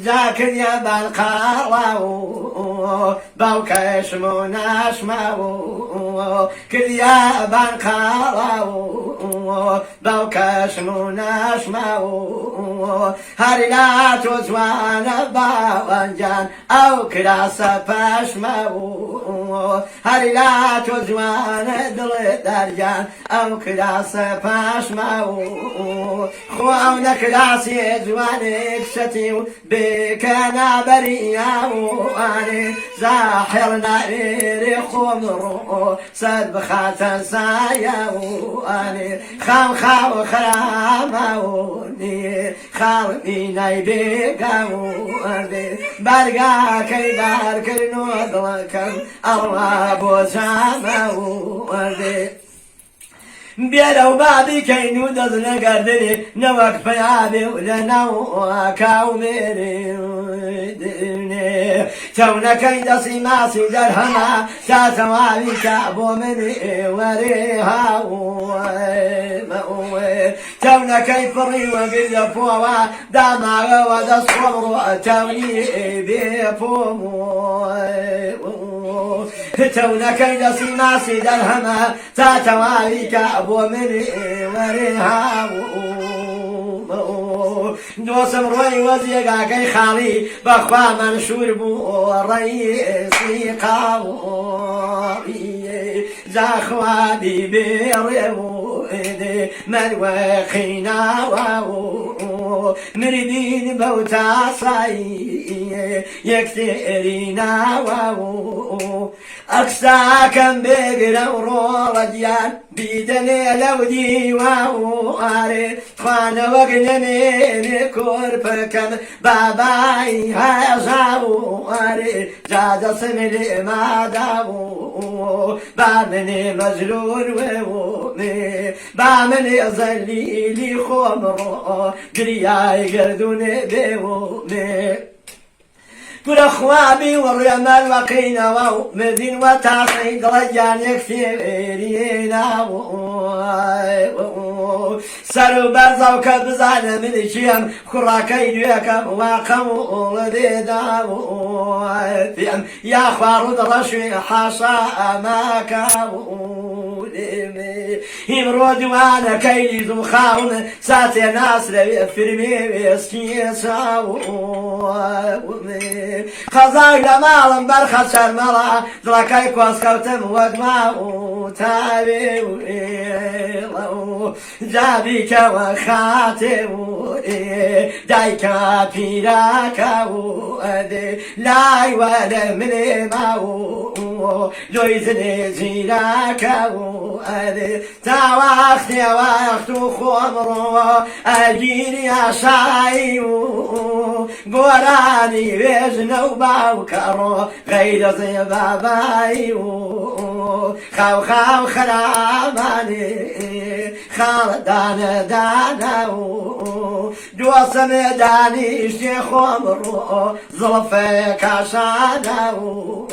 ذاكر يا بالقاو باوكش مناش ماو كل يا بالقاو باوكش مناش ماو هرلا توزوان باوانجان او كراسة باش ماو هرلا توزوان دل درجان او كراسة باش ماو خواونا كراسي جوانك ستيو بكنا برياو اني زاحرنا ريري خمرو سد خاتن ساياو اني خام خراماوني خالميناي بيقاو اني برقا كيدار كرنو ضلكم الله بوزاماو اني بيرو بابي كينو دزنا قردني نوك فيابي ولنو كاوميري تونا كيدا سيماسي درهما تاتوابي كابو مني وريها تونا كيفري وقل فوا داما ودا الصبر توني بيفومو تونا كيدا سيماسي درهما تاتوابي كابو مني وريها دوسم روي وزيقا كي خالي بخوا منشور بو رئيسي قاوي زاخوا دي بيريو من وخينا واو مردين بوتا صاي يكثرينا واو أقصى كم بقرا رجيان بيدني لو دي واو أري خان وقنمي كوربكم باباي هازاو أري زاد سمري ما داو بامني مزلول وومي بامني ظليلي خمرو قرياي قردوني بيومي كل أخوابي والرمال وقينا واو مدين وتعصيد رجال يكثيرينا سرو برزا وكبزانا من الشيم خراكي ليكم واقم ولديدا يا خوارد رشوي حاشا أماك يمرود وانا كيلي ذو خاون ساتي ناس لي فرمي بيسكي ساو خزاي لمالم برخص الملا دلكاي كواس كوتم وقماو تابي جابيك وخاتم دايكا بيراكا لاي ولا من ماو لويزني زيراكا تاواختي واختو خمرو اجيني عشايو قراني بيجنو باوكرو غير زي بابايو خاو خراماني خالدان داناو دوسم داني شي خمرو ظلفك عشاناو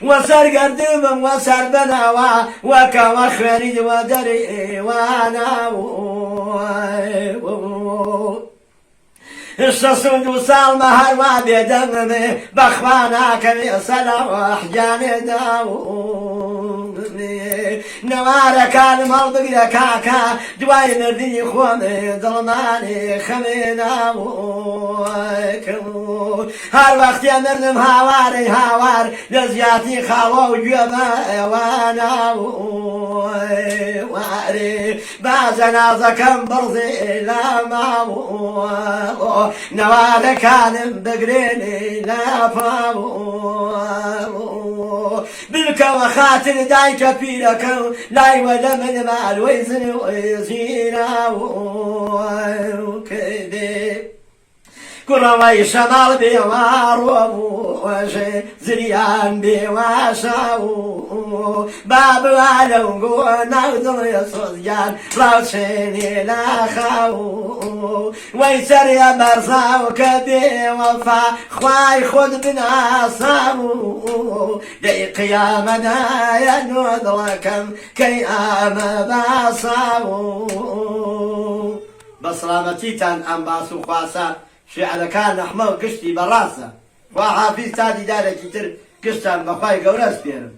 وسر قردم وسر بناوا وكما خريد ودري واناو الشصود وصال مهر ما بيدمني بخوانا كمي سلام وحجاني داومني نوارا كان مالبق لكاكا دواي مردي خوامي ظلماني خمينا هر وقت يمرنم هاوار لزياتي خاوا وجوما وانا واري بعزنا زكم برزي لا ماو نوال كان بقريني لا فاو بالكو خاطر دايك بيلكو لاي ولا من مال ويزن ويزينا وكذب كرمي شمال بيوارو وشي زريان بيواشاو باب والو قونا ودل يصديان راوشيني لاخاو ويسر يا مرزاو كبي وفا خواي خد بناصاو دي قيامنا يا نودركم كي آما باساو بسلامتي تان أنباسو خواسا شێعرەکان نەحمە و گشتی بەڕاستە وا حافیز تا دیدارێکی تر گشتان بەخوای گەورە سپێرم